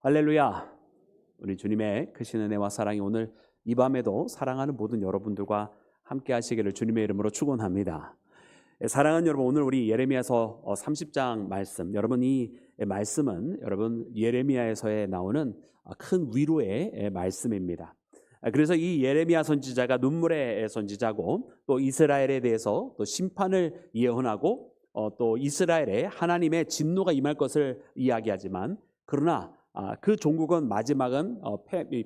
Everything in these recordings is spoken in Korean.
할렐루야. 우리 주님의 크신 은혜와 사랑이 오늘 이 밤에도 사랑하는 모든 여러분들과 함께 하시기를 주님의 이름으로 축원합니다. 사랑하는 여러분, 오늘 우리 예레미야서 30장 말씀, 여러분 이 말씀은 여러분 예레미야에서에 나오는 큰 위로의 말씀입니다. 그래서 이 예레미야 선지자가 눈물의 선지자고, 또 이스라엘에 대해서 또 심판을 예언하고, 또 이스라엘에 하나님의 진노가 임할 것을 이야기하지만, 그러나 그 종국은 마지막은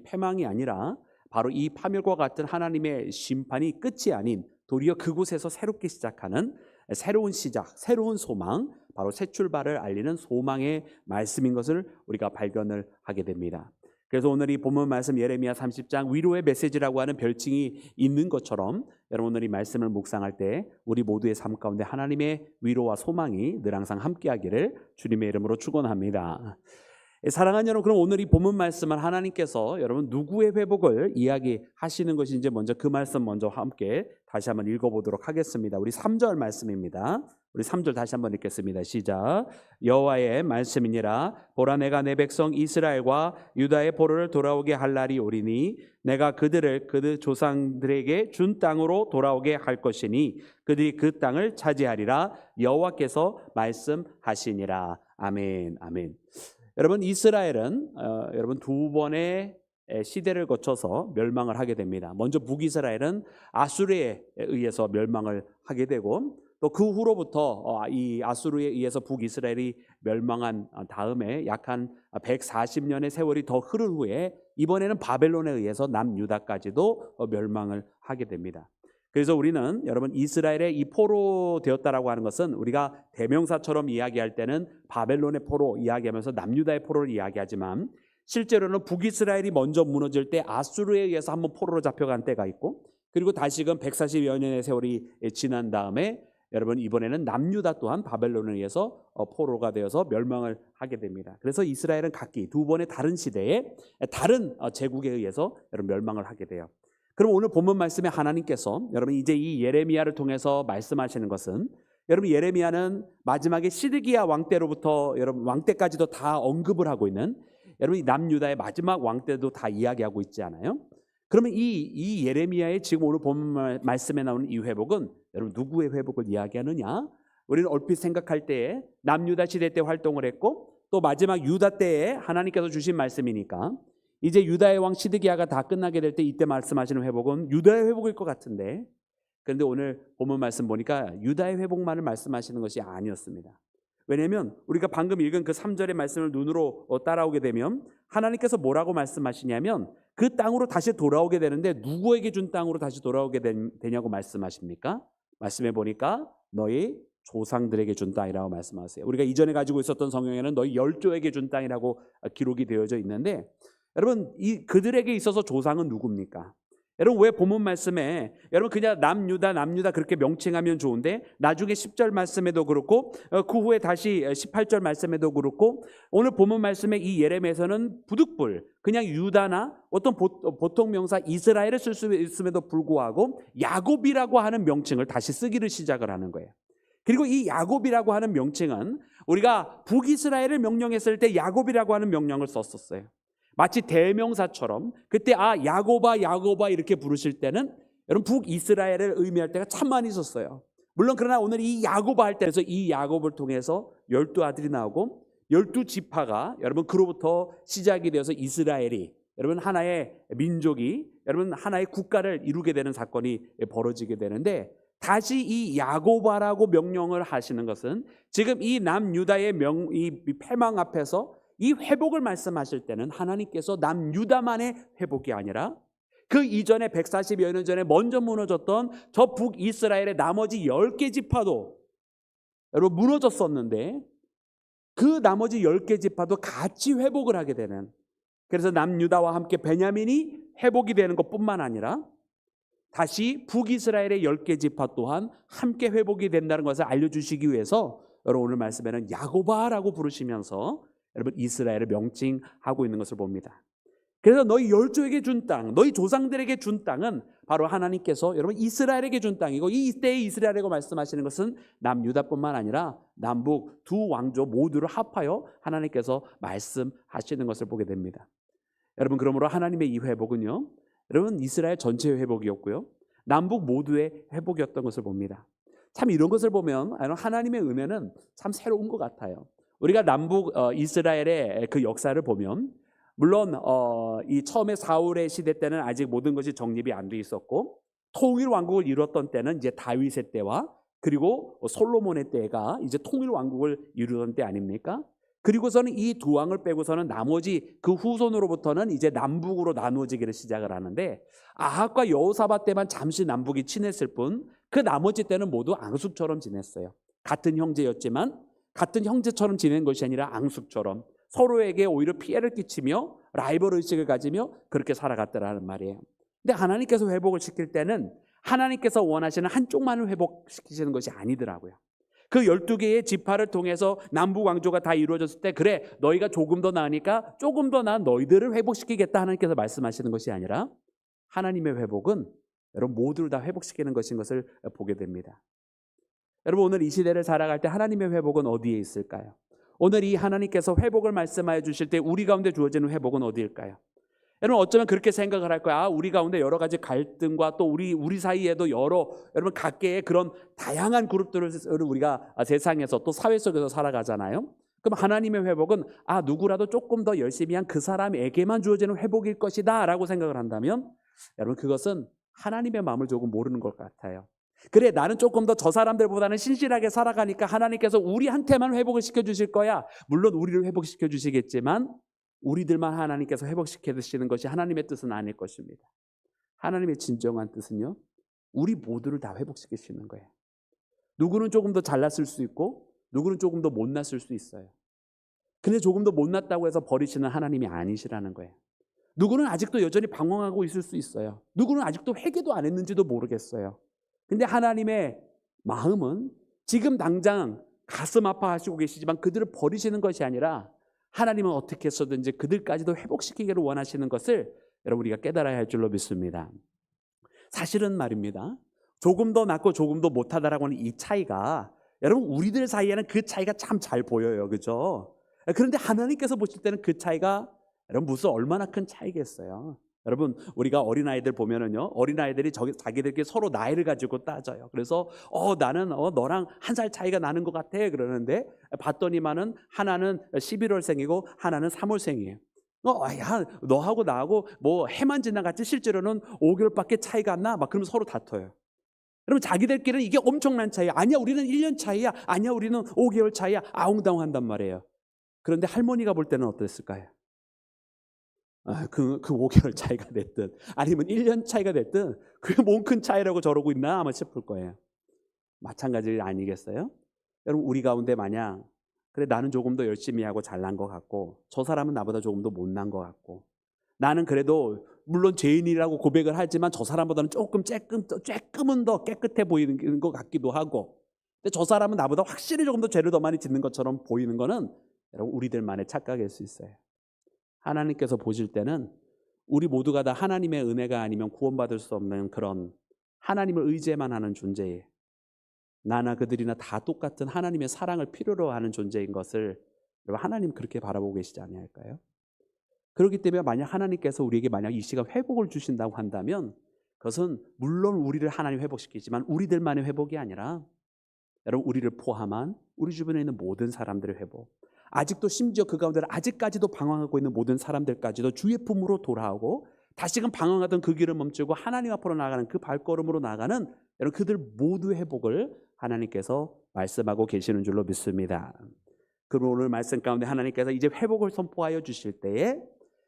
패망이 아니라 바로 이 파멸과 같은 하나님의 심판이 끝이 아닌 도리어 그곳에서 새롭게 시작하는 새로운 시작, 새로운 소망, 바로 새 출발을 알리는 소망의 말씀인 것을 우리가 발견을 하게 됩니다. 그래서 오늘 이 본문 말씀 예레미야 30장 위로의 메시지라고 하는 별칭이 있는 것처럼, 여러분 오늘 이 말씀을 묵상할 때 우리 모두의 삶 가운데 하나님의 위로와 소망이 늘 항상 함께하기를 주님의 이름으로 축원합니다. 사랑하는 여러분, 그럼 오늘 이 본문 말씀은 하나님께서 여러분 누구의 회복을 이야기하시는 것인지 먼저 그 말씀 먼저 함께 다시 한번 읽어보도록 하겠습니다. 우리 3절 말씀입니다. 우리 3절 다시 한번 읽겠습니다. 시작. 여호와의 말씀이니라. 보라, 내가 내 백성 이스라엘과 유다의 포로를 돌아오게 할 날이 오리니 내가 그들을 그들 조상들에게 준 땅으로 돌아오게 할 것이니 그들이 그 땅을 차지하리라. 여호와께서 말씀하시니라. 아멘. 아멘. 여러분 이스라엘은 여러분 두 번의 시대를 거쳐서 멸망을 하게 됩니다. 먼저 북이스라엘은 아수르에 의해서 멸망을 하게 되고, 또 그 후로부터 이 아수르에 의해서 북이스라엘이 멸망한 다음에 약 한 140년의 세월이 더 흐른 후에 이번에는 바벨론에 의해서 남유다까지도 멸망을 하게 됩니다. 그래서 우리는 여러분 이스라엘의 이 포로 되었다라고 하는 것은 우리가 대명사처럼 이야기할 때는 바벨론의 포로 이야기하면서 남유다의 포로를 이야기하지만, 실제로는 북이스라엘이 먼저 무너질 때 아수르에 의해서 한번 포로로 잡혀간 때가 있고, 그리고 다시금 140여 년의 세월이 지난 다음에 여러분 이번에는 남유다 또한 바벨론에 의해서 포로가 되어서 멸망을 하게 됩니다. 그래서 이스라엘은 각기 두 번의 다른 시대에 다른 제국에 의해서 여러분 멸망을 하게 돼요. 그럼 오늘 본문 말씀에 하나님께서 여러분 이제 이 예레미야를 통해서 말씀하시는 것은, 여러분 예레미야는 마지막에 시드기야 왕 때로부터 여러분 왕 때까지도 다 언급을 하고 있는, 여러분 이 남유다의 마지막 왕 때도 다 이야기하고 있지 않아요? 그러면 이 예레미야의 지금 오늘 본문 말씀에 나오는 이 회복은 여러분 누구의 회복을 이야기하느냐? 우리는 얼핏 생각할 때에 남유다 시대 때 활동을 했고, 또 마지막 유다 때에 하나님께서 주신 말씀이니까 이제 유다의 왕 시드기야가 다 끝나게 될 때 이때 말씀하시는 회복은 유다의 회복일 것 같은데, 그런데 오늘 본문 말씀 보니까 유다의 회복만을 말씀하시는 것이 아니었습니다. 왜냐하면 우리가 방금 읽은 그 3절의 말씀을 눈으로 따라오게 되면 하나님께서 뭐라고 말씀하시냐면 그 땅으로 다시 돌아오게 되는데, 누구에게 준 땅으로 다시 돌아오게 되냐고 말씀하십니까? 말씀해 보니까 너희 조상들에게 준 땅이라고 말씀하세요. 우리가 이전에 가지고 있었던 성경에는 너희 열조에게 준 땅이라고 기록이 되어져 있는데, 여러분 이 그들에게 있어서 조상은 누굽니까? 여러분 왜 본문 말씀에 여러분 그냥 남유다 그렇게 명칭하면 좋은데, 나중에 10절 말씀에도 그렇고 그 후에 다시 18절 말씀에도 그렇고 오늘 본문 말씀에 이 예레미야에서는 부득불 그냥 유다나 어떤 보통 명사 이스라엘을 쓸 수 있음에도 불구하고 야곱이라고 하는 명칭을 다시 쓰기를 시작을 하는 거예요. 그리고 이 야곱이라고 하는 명칭은 우리가 북이스라엘을 명령했을 때 야곱이라고 하는 명령을 썼었어요. 마치 대명사처럼 그때 야곱아 이렇게 부르실 때는 여러분 북이스라엘을 의미할 때가 참 많이 있었어요. 물론 그러나 오늘 이 야곱아 할 때에서 이 야곱을 통해서 12아들이 나오고 12지파가 여러분 그로부터 시작이 되어서 이스라엘이 여러분 하나의 민족이 여러분 하나의 국가를 이루게 되는 사건이 벌어지게 되는데, 다시 이 야곱아라고 명령을 하시는 것은 지금 이 남유다의 이 패망 앞에서 이 회복을 말씀하실 때는 하나님께서 남유다만의 회복이 아니라 그 이전에 140여 년 전에 먼저 무너졌던 저 북이스라엘의 나머지 10개 지파도 여러분 무너졌었는데, 그 나머지 10개 지파도 같이 회복을 하게 되는, 그래서 남유다와 함께 베냐민이 회복이 되는 것뿐만 아니라 다시 북이스라엘의 10개 지파 또한 함께 회복이 된다는 것을 알려주시기 위해서 여러분 오늘 말씀에는 야곱아라고 부르시면서 여러분 이스라엘을 명칭하고 있는 것을 봅니다. 그래서 너희 열조에게 준 땅, 너희 조상들에게 준 땅은 바로 하나님께서 여러분 이스라엘에게 준 땅이고, 이 때의 이스라엘이라고 말씀하시는 것은 남유다뿐만 아니라 남북 두 왕조 모두를 합하여 하나님께서 말씀하시는 것을 보게 됩니다. 여러분, 그러므로 하나님의 이 회복은요, 여러분 이스라엘 전체의 회복이었고요, 남북 모두의 회복이었던 것을 봅니다. 참 이런 것을 보면 하나님의 은혜는 참 새로운 것 같아요. 우리가 남북 이스라엘의 그 역사를 보면, 물론 이 처음에 사울의 시대 때는 아직 모든 것이 정립이 안 돼 있었고, 통일 왕국을 이뤘던 때는 이제 다윗의 때와 그리고 솔로몬의 때가 이제 통일 왕국을 이루던 때 아닙니까? 그리고서는 이 두 왕을 빼고서는 나머지 그 후손으로부터는 이제 남북으로 나누어지기를 시작을 하는데, 아합과 여호사밧 때만 잠시 남북이 친했을 뿐 그 나머지 때는 모두 앙숙처럼 지냈어요. 같은 형제였지만 같은 형제처럼 지낸 것이 아니라 앙숙처럼 서로에게 오히려 피해를 끼치며 라이벌 의식을 가지며 그렇게 살아갔더라는 말이에요. 근데 하나님께서 회복을 시킬 때는 하나님께서 원하시는 한쪽만을 회복시키시는 것이 아니더라고요. 그 12개의 지파를 통해서 남북 왕조가 다 이루어졌을 때, 그래 너희가 조금 더 나으니까 조금 더 나은 너희들을 회복시키겠다 하나님께서 말씀하시는 것이 아니라, 하나님의 회복은 여러분 모두를 다 회복시키는 것인 것을 보게 됩니다. 여러분, 오늘 이 시대를 살아갈 때 하나님의 회복은 어디에 있을까요? 오늘 이 하나님께서 회복을 말씀하여 주실 때 우리 가운데 주어지는 회복은 어디일까요? 여러분, 어쩌면 그렇게 생각을 할 거야. 우리 가운데 여러 가지 갈등과 또 우리 사이에도 여러분 각계의 그런 다양한 그룹들을 우리가 세상에서 또 사회 속에서 살아가잖아요. 그럼 하나님의 회복은 누구라도 조금 더 열심히 한 그 사람에게만 주어지는 회복일 것이다 라고 생각을 한다면, 여러분 그것은 하나님의 마음을 조금 모르는 것 같아요. 그래, 나는 조금 더 저 사람들보다는 신실하게 살아가니까 하나님께서 우리한테만 회복을 시켜주실 거야. 물론 우리를 회복시켜 주시겠지만 우리들만 하나님께서 회복시켜 주시는 것이 하나님의 뜻은 아닐 것입니다. 하나님의 진정한 뜻은요, 우리 모두를 다 회복시키시는 거예요. 누구는 조금 더 잘났을 수 있고 누구는 조금 더 못났을 수 있어요. 근데 조금 더 못났다고 해서 버리시는 하나님이 아니시라는 거예요. 누구는 아직도 여전히 방황하고 있을 수 있어요. 누구는 아직도 회개도 안 했는지도 모르겠어요. 근데 하나님의 마음은 지금 당장 가슴 아파하시고 계시지만 그들을 버리시는 것이 아니라, 하나님은 어떻게 해서든지 그들까지도 회복시키기를 원하시는 것을 여러분 우리가 깨달아야 할 줄로 믿습니다. 사실은 말입니다, 조금 더 낫고 조금 더 못하다라고 하는 이 차이가, 여러분 우리들 사이에는 그 차이가 참 잘 보여요. 그죠? 그런데 하나님께서 보실 때는 그 차이가 여러분 무슨 얼마나 큰 차이겠어요. 여러분, 우리가 어린아이들 보면은요, 어린아이들이 자기들끼리 서로 나이를 가지고 따져요. 그래서 나는 너랑 1살 차이가 나는 것 같아 그러는데, 봤더니만은 하나는 11월생이고 하나는 3월생이에요. 야, 너하고 나하고 뭐 해만 지나갔지 실제로는 5개월밖에 차이가 안 나? 막 그러면 서로 다퉈요. 여러분, 자기들끼리는 이게 엄청난 차이야. 아니야, 우리는 1년 차이야. 아니야, 우리는 5개월 차이야. 아웅다웅한단 말이에요. 그런데 할머니가 볼 때는 어땠을까요? 그 5개월 차이가 됐든 아니면 1년 차이가 됐든 그게 뭔 큰 차이라고 저러고 있나 아마 싶을 거예요. 마찬가지 아니겠어요? 여러분, 우리 가운데 마냥 그래 나는 조금 더 열심히 하고 잘난 것 같고 저 사람은 나보다 조금 더 못난 것 같고, 나는 그래도 물론 죄인이라고 고백을 하지만 저 사람보다는 조금은 더 깨끗해 보이는 것 같기도 하고, 근데 저 사람은 나보다 확실히 조금 더 죄를 더 많이 짓는 것처럼 보이는 거는 여러분 우리들만의 착각일 수 있어요. 하나님께서 보실 때는 우리 모두가 다 하나님의 은혜가 아니면 구원받을 수 없는 그런 하나님을 의지만 하는 존재예요. 나나 그들이나 다 똑같은 하나님의 사랑을 필요로 하는 존재인 것을 여러분 하나님 그렇게 바라보고 계시지 않을까요? 그렇기 때문에 만약 하나님께서 우리에게 만약 이 시간 회복을 주신다고 한다면, 그것은 물론 우리를 하나님 회복시키지만 우리들만의 회복이 아니라 여러분 우리를 포함한 우리 주변에 있는 모든 사람들의 회복, 아직도 심지어 그 가운데 아직까지도 방황하고 있는 모든 사람들까지도 주의 품으로 돌아오고 다시금 방황하던 그 길을 멈추고 하나님 앞으로 나아가는 그 발걸음으로 나아가는 여러분 그들 모두의 회복을 하나님께서 말씀하고 계시는 줄로 믿습니다. 그럼 오늘 말씀 가운데 하나님께서 이제 회복을 선포하여 주실 때에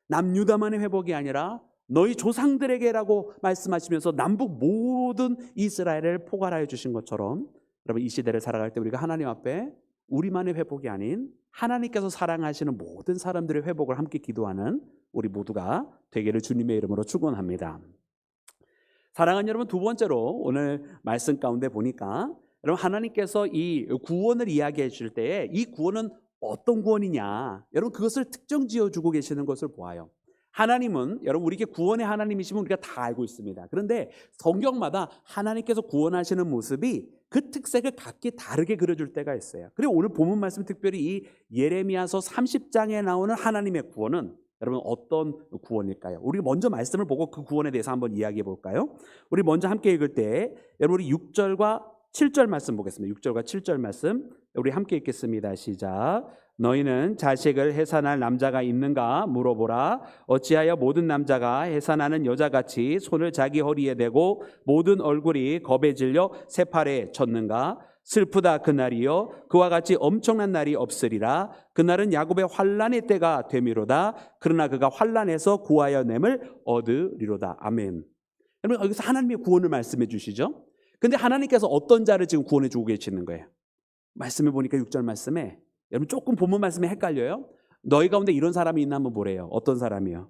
남유다만의 회복이 아니라 너희 조상들에게라고 말씀하시면서 남북 모든 이스라엘을 포괄하여 주신 것처럼, 여러분 이 시대를 살아갈 때 우리가 하나님 앞에 우리만의 회복이 아닌 하나님께서 사랑하시는 모든 사람들의 회복을 함께 기도하는 우리 모두가 되기를 주님의 이름으로 축원합니다. 사랑하는 여러분, 두 번째로 오늘 말씀 가운데 보니까 여러분 하나님께서 이 구원을 이야기해 주실 때에 이 구원은 어떤 구원이냐, 여러분 그것을 특정 지어주고 계시는 것을 보아요. 하나님은 여러분 우리에게 구원의 하나님이시면 우리가 다 알고 있습니다. 그런데 성경마다 하나님께서 구원하시는 모습이 그 특색을 각기 다르게 그려줄 때가 있어요. 그리고 오늘 본문 말씀 특별히 이 예레미야서 30장에 나오는 하나님의 구원은 여러분 어떤 구원일까요? 우리 먼저 말씀을 보고 그 구원에 대해서 한번 이야기해 볼까요? 우리 먼저 함께 읽을 때 여러분 우리 6절과 7절 말씀 보겠습니다. 6절과 7절 말씀 우리 함께 읽겠습니다. 시작. 너희는 자식을 해산할 남자가 있는가 물어보라. 어찌하여 모든 남자가 해산하는 여자같이 손을 자기 허리에 대고 모든 얼굴이 겁에 질려 새팔에 쳤는가? 슬프다 그날이요 그와 같이 엄청난 날이 없으리라. 그날은 야곱의 환난의 때가 되미로다. 그러나 그가 환난에서 구하여 냄을 얻으리로다. 아멘. 여러분 여기서 하나님의 구원을 말씀해 주시죠. 근데 하나님께서 어떤 자를 지금 구원해 주고 계시는 거예요? 말씀해 보니까 6절 말씀에 여러분 조금 본문 말씀에 헷갈려요. 너희 가운데 이런 사람이 있나 한번 보래요. 어떤 사람이요?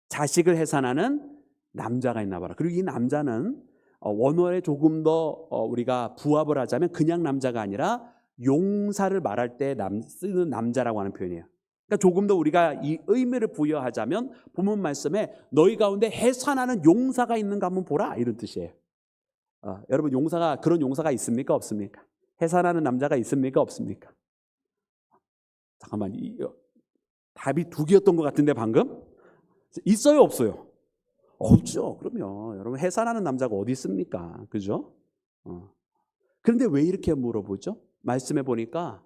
자식을 해산하는 남자가 있나 봐라. 그리고 이 남자는 원어에 조금 더 우리가 부합을 하자면 그냥 남자가 아니라 용사를 말할 때 쓰는 남자라고 하는 표현이에요. 그러니까 조금 더 우리가 이 의미를 부여하자면 본문 말씀에 너희 가운데 해산하는 용사가 있는가 한번 보라 이런 뜻이에요. 여러분 그런 용사가 있습니까? 없습니까? 해산하는 남자가 있습니까? 없습니까? 잠깐만 답이 두 개였던 것 같은데 방금? 있어요? 없어요? 없죠. 그러면 여러분 해산하는 남자가 어디 있습니까? 그죠? 그런데 왜 이렇게 물어보죠? 말씀해 보니까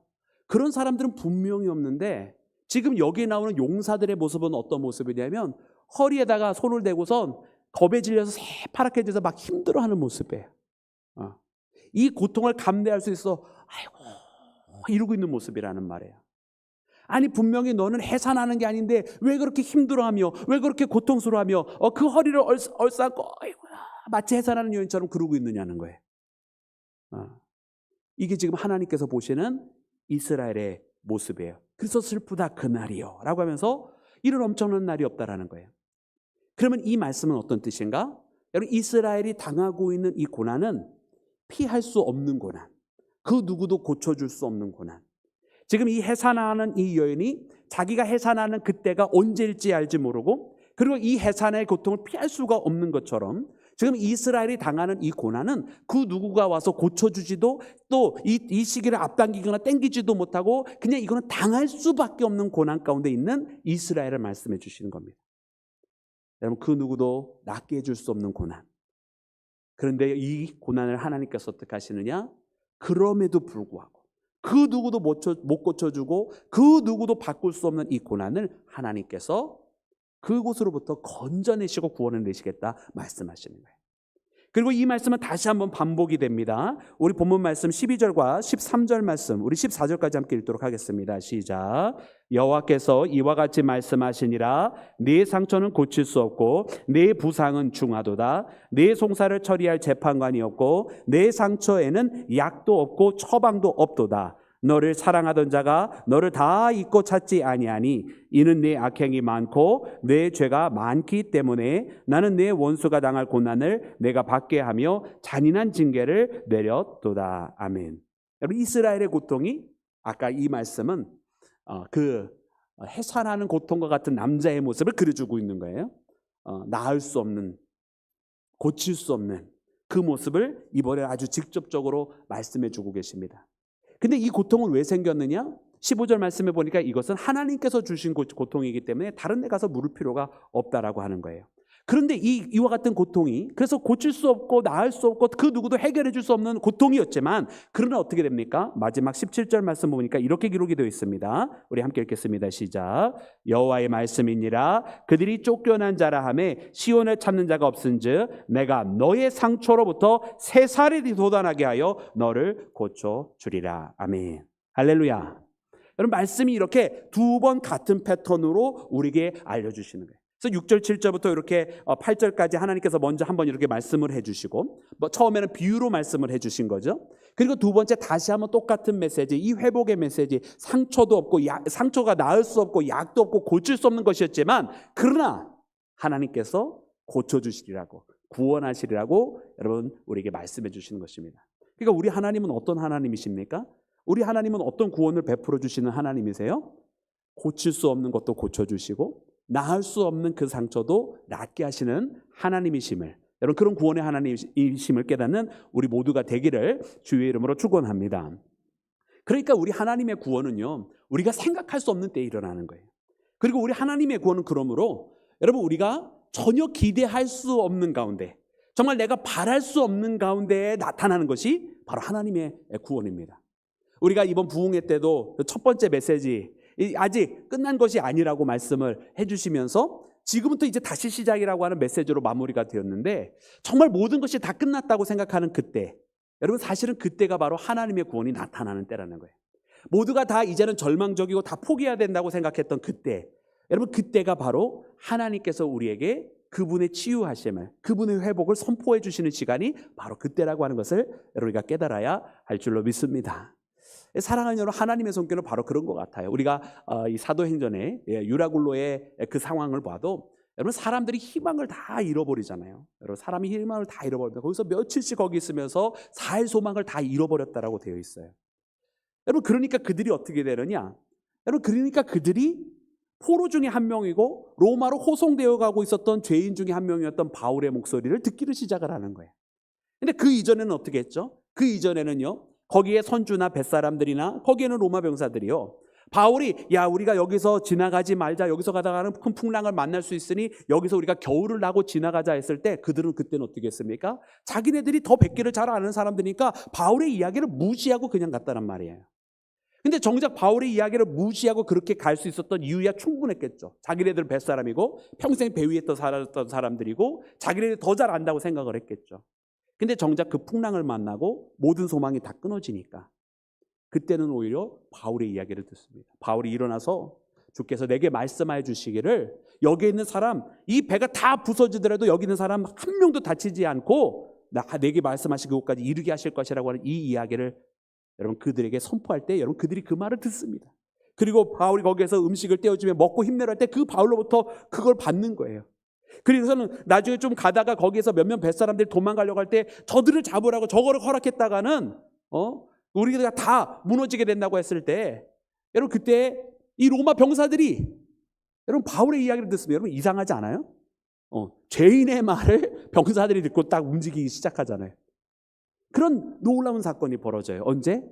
그런 사람들은 분명히 없는데 지금 여기 나오는 용사들의 모습은 어떤 모습이냐면 허리에다가 손을 대고선 겁에 질려서 새파랗게 져서 막 힘들어하는 모습이에요. 이 고통을 감내할 수 있어 아이고 이러고 있는 모습이라는 말이에요. 아니 분명히 너는 해산하는 게 아닌데 왜 그렇게 힘들어하며 왜 그렇게 고통스러워하며 그 허리를 얼싸고 마치 해산하는 여인처럼 그러고 있느냐는 거예요. 이게 지금 하나님께서 보시는 이스라엘의 모습이에요. 그래서 슬프다 그날이요 라고 하면서 이런 엄청난 날이 없다라는 거예요. 그러면 이 말씀은 어떤 뜻인가? 여러분 이스라엘이 당하고 있는 이 고난은 피할 수 없는 고난, 그 누구도 고쳐줄 수 없는 고난. 지금 이 해산하는 이 여인이 자기가 해산하는 그때가 언제일지 알지 모르고 그리고 이 해산의 고통을 피할 수가 없는 것처럼 지금 이스라엘이 당하는 이 고난은 그 누구가 와서 고쳐주지도 또 이 시기를 앞당기거나 땡기지도 못하고 그냥 이거는 당할 수밖에 없는 고난 가운데 있는 이스라엘을 말씀해 주시는 겁니다. 여러분 그 누구도 낫게 해줄 수 없는 고난. 그런데 이 고난을 하나님께서 어떻게 하시느냐? 그럼에도 불구하고 그 누구도 못 고쳐주고 그 누구도 바꿀 수 없는 이 고난을 하나님께서 그곳으로부터 건져내시고 구원을 내시겠다 말씀하시는 거예요. 그리고 이 말씀은 다시 한번 반복이 됩니다. 우리 본문 말씀 12절과 13절 말씀 우리 14절까지 함께 읽도록 하겠습니다. 시작. 여호와께서 이와 같이 말씀하시니라. 네 상처는 고칠 수 없고 네 부상은 중하도다. 네 송사를 처리할 재판관이 없고 네 상처에는 약도 없고 처방도 없도다. 너를 사랑하던 자가 너를 다 잊고 찾지 아니하니 이는 네 악행이 많고 네 죄가 많기 때문에 나는 네 원수가 당할 고난을 내가 받게 하며 잔인한 징계를 내렸도다. 아멘. 여러분 이스라엘의 고통이 아까 이 말씀은 그 해산하는 고통과 같은 남자의 모습을 그려주고 있는 거예요. 나을 수 없는 고칠 수 없는 그 모습을 이번에 아주 직접적으로 말씀해 주고 계십니다. 근데 이 고통은 왜 생겼느냐? 15절 말씀해 보니까 이것은 하나님께서 주신 고통이기 때문에 다른 데 가서 물을 필요가 없다라고 하는 거예요. 그런데 이와 같은 고통이 그래서 고칠 수 없고 나을 수 없고 그 누구도 해결해 줄 수 없는 고통이었지만 그러나 어떻게 됩니까? 마지막 17절 말씀 보니까 이렇게 기록이 되어 있습니다. 우리 함께 읽겠습니다. 시작. 여호와의 말씀이니라. 그들이 쫓겨난 자라 하매 시온을 찾는 자가 없은즉 내가 너의 상처로부터 새살이 돋아나게 하여 너를 고쳐주리라. 아멘. 할렐루야. 여러분 말씀이 이렇게 두 번 같은 패턴으로 우리에게 알려주시는 거예요. 그래서 6절 7절부터 이렇게 8절까지 하나님께서 먼저 한번 이렇게 말씀을 해주시고 처음에는 비유로 말씀을 해주신 거죠. 그리고 두 번째 다시 한번 똑같은 메시지, 이 회복의 메시지, 상처도 없고 상처가 나을 수 없고 약도 없고 고칠 수 없는 것이었지만 그러나 하나님께서 고쳐주시리라고 구원하시리라고 여러분 우리에게 말씀해 주시는 것입니다. 그러니까 우리 하나님은 어떤 하나님이십니까? 우리 하나님은 어떤 구원을 베풀어 주시는 하나님이세요? 고칠 수 없는 것도 고쳐주시고 나을 수 없는 그 상처도 낫게 하시는 하나님이심을, 여러분 그런 구원의 하나님이심을 깨닫는 우리 모두가 되기를 주의 이름으로 축원합니다. 그러니까 우리 하나님의 구원은요, 우리가 생각할 수 없는 때에 일어나는 거예요. 그리고 우리 하나님의 구원은 그러므로 여러분 우리가 전혀 기대할 수 없는 가운데, 정말 내가 바랄 수 없는 가운데에 나타나는 것이 바로 하나님의 구원입니다. 우리가 이번 부흥회 때도 첫 번째 메시지, 아직 끝난 것이 아니라고 말씀을 해주시면서 지금부터 이제 다시 시작이라고 하는 메시지로 마무리가 되었는데, 정말 모든 것이 다 끝났다고 생각하는 그때, 여러분 사실은 그때가 바로 하나님의 구원이 나타나는 때라는 거예요. 모두가 다 이제는 절망적이고 다 포기해야 된다고 생각했던 그때, 여러분 그때가 바로 하나님께서 우리에게 그분의 치유하심을, 그분의 회복을 선포해 주시는 시간이 바로 그때라고 하는 것을 여러분 우리가 깨달아야 할 줄로 믿습니다. 사랑하는 여러분, 하나님의 손길은 바로 그런 것 같아요. 우리가 이 사도행전의 유라굴로의 그 상황을 봐도 여러분 사람들이 희망을 다 잃어버리잖아요. 여러분 사람이 희망을 다 잃어버립니다. 거기서 며칠씩 거기 있으면서 살 소망을 다 잃어버렸다라고 되어 있어요. 여러분 그러니까 그들이 어떻게 되느냐? 여러분 그러니까 그들이 포로 중에 한 명이고 로마로 호송되어 가고 있었던 죄인 중에 한 명이었던 바울의 목소리를 듣기를 시작을 하는 거예요. 근데 그 이전에는 어떻게 했죠? 그 이전에는요, 거기에 선주나 뱃사람들이나 거기에는 로마 병사들이요, 바울이 야 우리가 여기서 지나가지 말자, 여기서 가다가는 큰 풍랑을 만날 수 있으니 여기서 우리가 겨울을 나고 지나가자 했을 때 그들은 그때는 어떻게 했습니까? 자기네들이 더 백기를 잘 아는 사람들이니까 바울의 이야기를 무시하고 그냥 갔다란 말이에요. 근데 정작 바울의 이야기를 무시하고 그렇게 갈 수 있었던 이유야 충분했겠죠. 자기네들은 뱃사람이고 평생 배 위에 살았던 사람들이고 자기네들 더 잘 안다고 생각을 했겠죠. 근데 정작 그 풍랑을 만나고 모든 소망이 다 끊어지니까 그때는 오히려 바울의 이야기를 듣습니다. 바울이 일어나서 주께서 내게 말씀하여 주시기를 여기 있는 사람, 이 배가 다 부서지더라도 여기 있는 사람 한 명도 다치지 않고 내게 말씀하신 그곳까지 이르게 하실 것이라고 하는 이 이야기를 여러분 그들에게 선포할 때 여러분 그들이 그 말을 듣습니다. 그리고 바울이 거기에서 음식을 떼어주며 먹고 힘내라 할 때 그 바울로부터 그걸 받는 거예요. 그래서는 나중에 좀 가다가 거기에서 몇몇 뱃사람들이 도망가려고 할 때 저들을 잡으라고 저거를 허락했다가는 우리가 다 무너지게 된다고 했을 때 여러분 그때 이 로마 병사들이 여러분 바울의 이야기를 듣습니다. 여러분 이상하지 않아요? 죄인의 말을 병사들이 듣고 딱 움직이기 시작하잖아요. 그런 놀라운 사건이 벌어져요. 언제?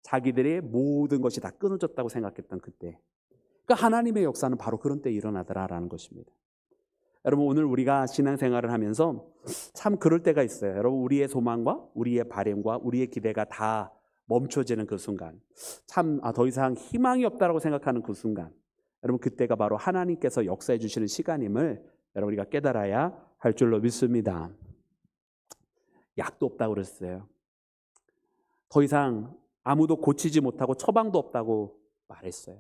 자기들의 모든 것이 다 끊어졌다고 생각했던 그때. 그러니까 하나님의 역사는 바로 그런 때 일어나더라라는 것입니다. 여러분 오늘 우리가 신앙생활을 하면서 참 그럴 때가 있어요. 여러분 우리의 소망과 우리의 바램과 우리의 기대가 다 멈춰지는 그 순간, 참 더 이상 희망이 없다라고 생각하는 그 순간, 여러분 그때가 바로 하나님께서 역사해 주시는 시간임을 여러분 우리가 깨달아야 할 줄로 믿습니다. 약도 없다고 그랬어요. 더 이상 아무도 고치지 못하고 처방도 없다고 말했어요.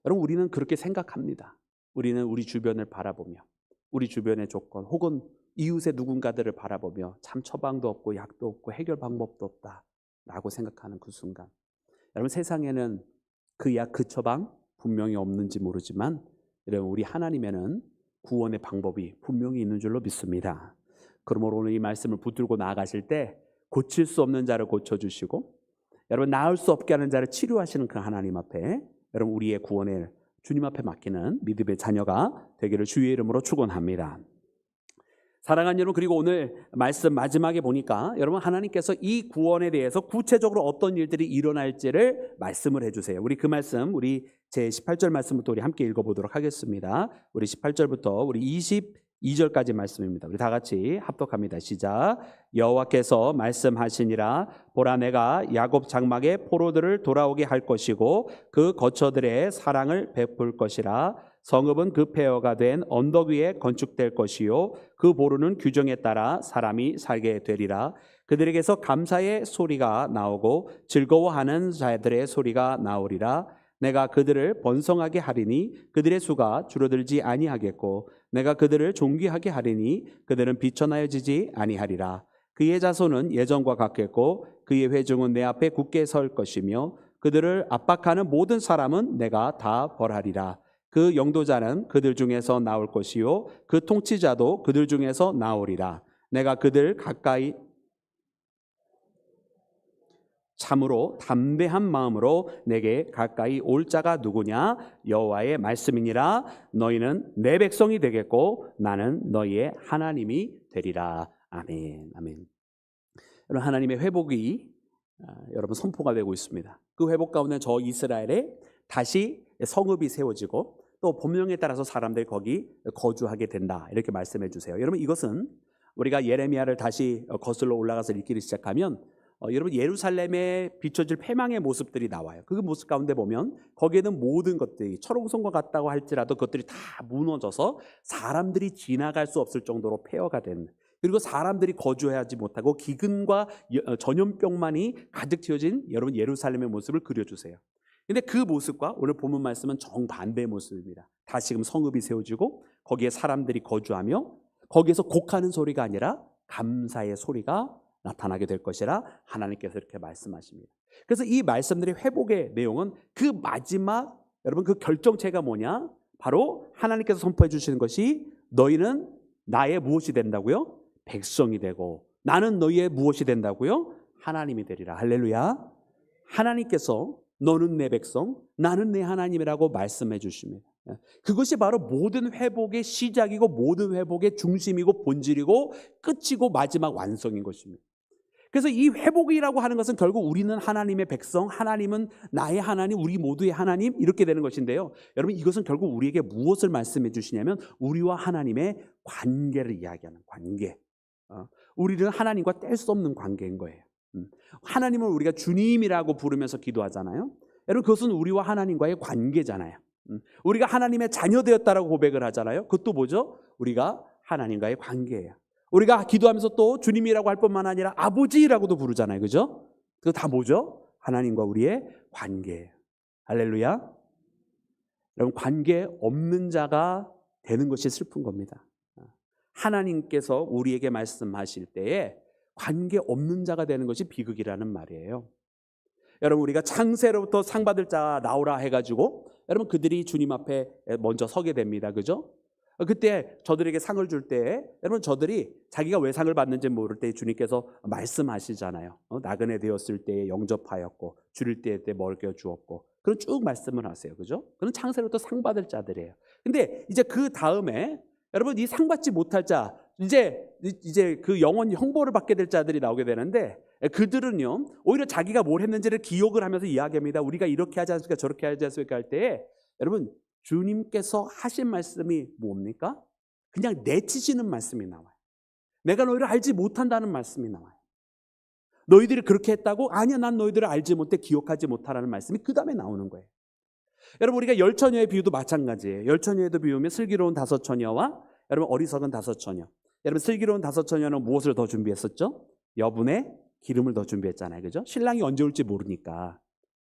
여러분 우리는 그렇게 생각합니다. 우리는 우리 주변을 바라보며 우리 주변의 조건 혹은 이웃의 누군가들을 바라보며 참 처방도 없고 약도 없고 해결 방법도 없다라고 생각하는 그 순간, 여러분 세상에는 그 약 그 처방 분명히 없는지 모르지만 여러분 우리 하나님에는 구원의 방법이 분명히 있는 줄로 믿습니다. 그러므로 오늘 이 말씀을 붙들고 나아가실 때 고칠 수 없는 자를 고쳐주시고 여러분 나을 수 없게 하는 자를 치료하시는 그 하나님 앞에 여러분 우리의 구원을 주님 앞에 맡기는 믿음의 자녀가 되기를 주의 이름으로 축원합니다. 사랑하는 여러분, 그리고 오늘 말씀 마지막에 보니까 여러분 하나님께서 이 구원에 대해서 구체적으로 어떤 일들이 일어날지를 말씀을 해주세요. 우리 그 말씀 우리 제 18절 말씀부터 우리 함께 읽어보도록 하겠습니다. 우리 18절부터 우리 22절까지 말씀입니다. 우리 다 같이 합독합니다. 시작. 여호와께서 말씀하시니라 보라 내가 야곱 장막에 포로들을 돌아오게 할 것이고 그 거처들의 사랑을 베풀 것이라. 성읍은 그 폐허가 된 언덕 위에 건축될 것이요 그 보루는 규정에 따라 사람이 살게 되리라. 그들에게서 감사의 소리가 나오고 즐거워하는 자들의 소리가 나오리라. 내가 그들을 번성하게 하리니 그들의 수가 줄어들지 아니하겠고 내가 그들을 존귀하게 하리니 그들은 비천하여지지 아니하리라. 그의 자손은 예전과 같겠고 그의 회중은 내 앞에 굳게 설 것이며 그들을 압박하는 모든 사람은 내가 다 벌하리라. 그 영도자는 그들 중에서 나올 것이요 그 통치자도 그들 중에서 나오리라. 내가 그들 가까이 참으로 담대한 마음으로 내게 가까이 올 자가 누구냐? 여호와의 말씀이니라. 너희는 내 백성이 되겠고 나는 너희의 하나님이 되리라. 아멘. 아멘. 여러분, 하나님의 회복이 여러분 선포가 되고 있습니다. 그 회복 가운데 저 이스라엘에 다시 성읍이 세워지고 또 본명에 따라서 사람들이 거기 거주하게 된다, 이렇게 말씀해 주세요. 여러분, 이것은 우리가 예레미야를 다시 거슬러 올라가서 읽기 시작하면 여러분, 예루살렘에 비춰질 패망의 모습들이 나와요. 그 모습 가운데 보면 거기에는 모든 것들이 철옹성과 같다고 할지라도 그것들이 다 무너져서 사람들이 지나갈 수 없을 정도로 폐허가 된, 그리고 사람들이 거주하지 못하고 기근과 전염병만이 가득 채워진 여러분 예루살렘의 모습을 그려주세요. 근데 그 모습과 오늘 본문 말씀은 정반대의 모습입니다. 다시금 성읍이 세워지고 거기에 사람들이 거주하며 거기에서 곡하는 소리가 아니라 감사의 소리가 나타나게 될 것이라 하나님께서 이렇게 말씀하십니다. 그래서 이 말씀들의 회복의 내용은 그 마지막 여러분 그 결정체가 뭐냐? 바로 하나님께서 선포해 주시는 것이 너희는 나의 무엇이 된다고요? 백성이 되고 나는 너희의 무엇이 된다고요? 하나님이 되리라. 할렐루야. 하나님께서 너는 내 백성, 나는 내 하나님이라고 말씀해 주십니다. 그것이 바로 모든 회복의 시작이고 모든 회복의 중심이고 본질이고 끝이고 마지막 완성인 것입니다. 그래서 이 회복이라고 하는 것은 결국 우리는 하나님의 백성, 하나님은 나의 하나님, 우리 모두의 하나님, 이렇게 되는 것인데요. 여러분, 이것은 결국 우리에게 무엇을 말씀해 주시냐면 우리와 하나님의 관계를 이야기하는 관계. 우리는 하나님과 뗄 수 없는 관계인 거예요. 하나님을 우리가 주님이라고 부르면서 기도하잖아요. 여러분, 그것은 우리와 하나님과의 관계잖아요. 우리가 하나님의 자녀 되었다라고 고백을 하잖아요. 그것도 뭐죠? 우리가 하나님과의 관계예요. 우리가 기도하면서 또 주님이라고 할 뿐만 아니라 아버지라고도 부르잖아요. 그죠? 그거 다 뭐죠? 하나님과 우리의 관계예요. 할렐루야. 여러분, 관계 없는 자가 되는 것이 슬픈 겁니다. 하나님께서 우리에게 말씀하실 때에 관계 없는 자가 되는 것이 비극이라는 말이에요. 여러분, 우리가 창세로부터 상 받을 자 나오라 해가지고 여러분 그들이 주님 앞에 먼저 서게 됩니다. 그죠? 그때 저들에게 상을 줄 때 여러분 저들이 자기가 왜 상을 받는지 모를 때 주님께서 말씀하시잖아요. 나그네 되었을 때에 영접하였고 줄일 때에 먹여 주었고 그런 쭉 말씀을 하세요. 그죠? 그런 창세로부터 상 받을 자들이에요. 근데 이제 그 다음에 여러분 이 상 받지 못할 자, 이제 그 영원 형벌을 받게 될 자들이 나오게 되는데 그들은요 오히려 자기가 뭘 했는지를 기억을 하면서 이야기합니다. 우리가 이렇게 하지 않습니까? 저렇게 하지 않습니까? 할 때에 여러분 주님께서 하신 말씀이 뭡니까? 그냥 내치시는 말씀이 나와요. 내가 너희를 알지 못한다는 말씀이 나와요. 너희들이 그렇게 했다고? 아니야, 난 너희들을 알지 못해, 기억하지 못하라는 말씀이 그 다음에 나오는 거예요. 여러분, 우리가 열처녀의 비유도 마찬가지예요. 열처녀에도 비우면 슬기로운 5처녀와 여러분 어리석은 5처녀. 여러분, 슬기로운 5처녀는 무엇을 더 준비했었죠? 여분의 기름을 더 준비했잖아요. 그죠? 신랑이 언제 올지 모르니까.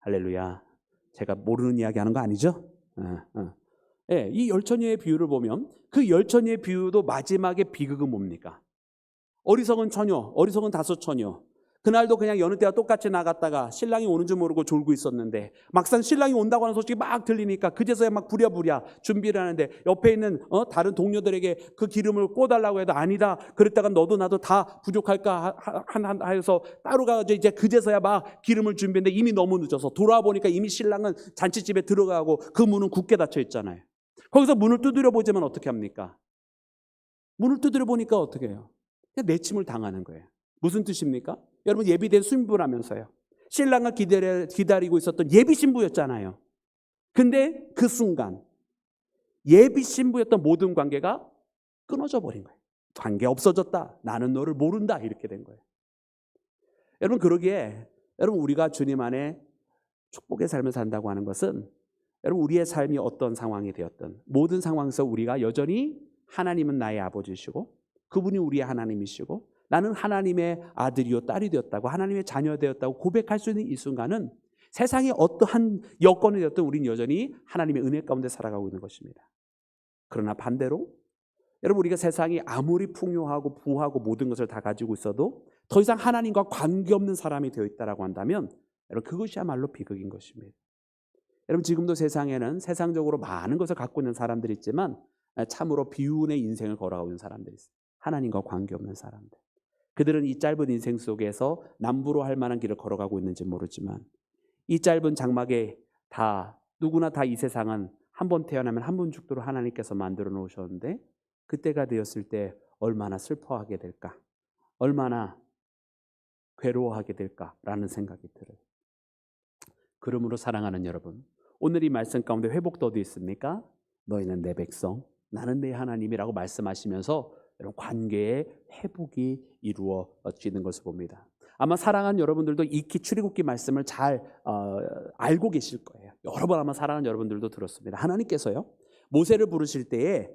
할렐루야. 제가 모르는 이야기 하는 거 아니죠? 예, 이 열처녀의 비유를 보면 그 열처녀의 비유도 마지막에 비극은 뭡니까? 어리석은 처녀, 어리석은 5처녀. 그날도 그냥 여느 때와 똑같이 나갔다가 신랑이 오는 줄 모르고 졸고 있었는데 막상 신랑이 온다고 하는 소식이 막 들리니까 그제서야 막 부랴부랴 준비를 하는데 옆에 있는 다른 동료들에게 그 기름을 꽂달라고 해도 아니다. 그랬다가 너도 나도 다 부족할까 하여서 따로 가서 이제 그제서야 막 기름을 준비했는데 이미 너무 늦어서 돌아보니까 이미 신랑은 잔치집에 들어가고 그 문은 굳게 닫혀 있잖아요. 거기서 문을 두드려 보지만 어떻게 합니까? 문을 두드려 보니까 어떻게 해요? 그냥 내침을 당하는 거예요. 무슨 뜻입니까? 여러분, 예비된 신부라면서요. 신랑을 기다리고 있었던 예비 신부였잖아요. 근데 그 순간 예비 신부였던 모든 관계가 끊어져 버린 거예요. 관계 없어졌다. 나는 너를 모른다. 이렇게 된 거예요. 여러분, 그러기에 여러분 우리가 주님 안에 축복의 삶을 산다고 하는 것은 여러분 우리의 삶이 어떤 상황이 되었든 모든 상황에서 우리가 여전히 하나님은 나의 아버지시고 그분이 우리의 하나님이시고 나는 하나님의 아들이요 딸이 되었다고 하나님의 자녀 되었다고 고백할 수 있는 이 순간은 세상에 어떠한 여건이 되었든 우리는 여전히 하나님의 은혜 가운데 살아가고 있는 것입니다. 그러나 반대로 여러분 우리가 세상이 아무리 풍요하고 부하고 모든 것을 다 가지고 있어도 더 이상 하나님과 관계없는 사람이 되어 있다고 한다면 여러분 그것이야말로 비극인 것입니다. 여러분 지금도 세상에는 세상적으로 많은 것을 갖고 있는 사람들이 있지만 참으로 비운의 인생을 걸어가고 있는 사람들이 있어요. 하나님과 관계없는 사람들. 그들은 이 짧은 인생 속에서 남부로 할 만한 길을 걸어가고 있는지 모르지만 이 짧은 장막에 누구나 다 이 세상은 한 번 태어나면 한 번 죽도록 하나님께서 만들어 놓으셨는데 그때가 되었을 때 얼마나 슬퍼하게 될까? 얼마나 괴로워하게 될까라는 생각이 들어요. 그러므로 사랑하는 여러분, 오늘 이 말씀 가운데 회복도 어디 있습니까? 너희는 내 백성, 나는 내 하나님이라고 말씀하시면서 여러분 관계의 회복이 이루어지는 것을 봅니다. 아마 사랑하는 여러분들도 익히 출애굽기 말씀을 잘 알고 계실 거예요. 여러 번 아마 사랑하는 여러분들도 들었습니다. 하나님께서요 모세를 부르실 때에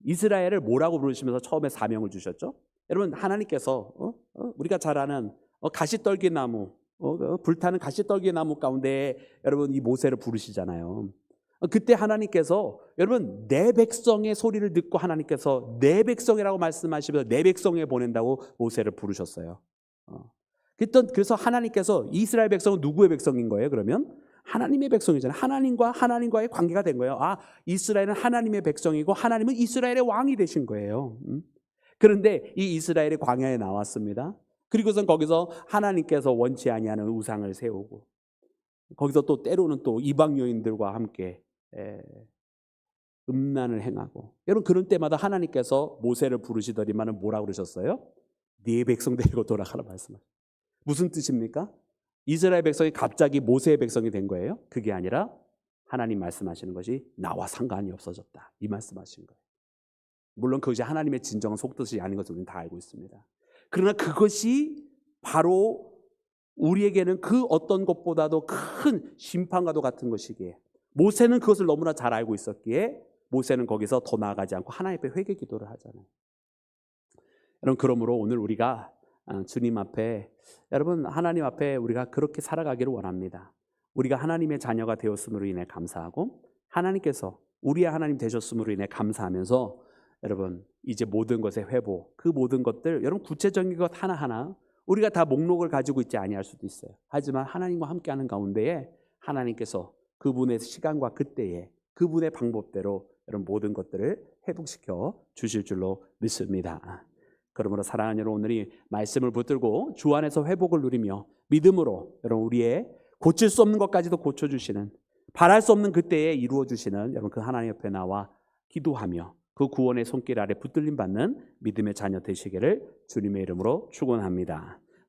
이스라엘을 뭐라고 부르시면서 처음에 사명을 주셨죠? 여러분 하나님께서 우리가 잘 아는 가시떨기나무, 불타는 가시떨기나무 가운데 여러분 이 모세를 부르시잖아요. 그때 하나님께서 여러분 내 백성의 소리를 듣고 하나님께서 내 백성이라고 말씀하시면서 내 백성에 보낸다고 모세를 부르셨어요. 그래서 하나님께서 이스라엘 백성은 누구의 백성인 거예요? 그러면 하나님의 백성이잖아요. 하나님과의 관계가 된 거예요. 이스라엘은 하나님의 백성이고 하나님은 이스라엘의 왕이 되신 거예요. 그런데 이 이스라엘이 광야에 나왔습니다. 그리고선 거기서 하나님께서 원치 아니하는 우상을 세우고 거기서 또 때로는 또 이방 여인들과 함께 음란을 행하고 여러분 그런 때마다 하나님께서 모세를 부르시더니만은 뭐라고 그러셨어요? 네 백성 데리고 돌아가라 말씀하셨어요. 무슨 뜻입니까? 이스라엘 백성이 갑자기 모세의 백성이 된 거예요? 그게 아니라 하나님 말씀하시는 것이 나와 상관이 없어졌다 이 말씀하신 거예요. 물론 그것이 하나님의 진정한 속뜻이 아닌 것을 우리는 다 알고 있습니다. 그러나 그것이 바로 우리에게는 그 어떤 것보다도 큰 심판과도 같은 것이기에 모세는 그것을 너무나 잘 알고 있었기에 모세는 거기서 더 나아가지 않고 하나님 앞에 회개 기도를 하잖아요. 여러분 그러므로 오늘 우리가 주님 앞에 여러분 하나님 앞에 우리가 그렇게 살아가기를 원합니다. 우리가 하나님의 자녀가 되었음으로 인해 감사하고 하나님께서 우리의 하나님 되셨음으로 인해 감사하면서 여러분 이제 모든 것의 회복 그 모든 것들 여러분 구체적인 것 하나하나 우리가 다 목록을 가지고 있지 아니할 수도 있어요. 하지만 하나님과 함께하는 가운데에 하나님께서 그분의 시간과 그때에 그분의 방법대로 여러분 모든 것들을 회복시켜 주실 줄로 믿습니다. 그러므로 사랑하는 여러분 오늘 이 말씀을 붙들고 주 안에서 회복을 누리며 믿음으로 여러분 우리의 고칠 수 없는 것까지도 고쳐주시는 바랄 수 없는 그때에 이루어주시는 여러분 그 하나님 옆에 나와 기도하며 그 구원의 손길 아래 붙들림 받는 믿음의 자녀 되시기를 주님의 이름으로 축원합니다.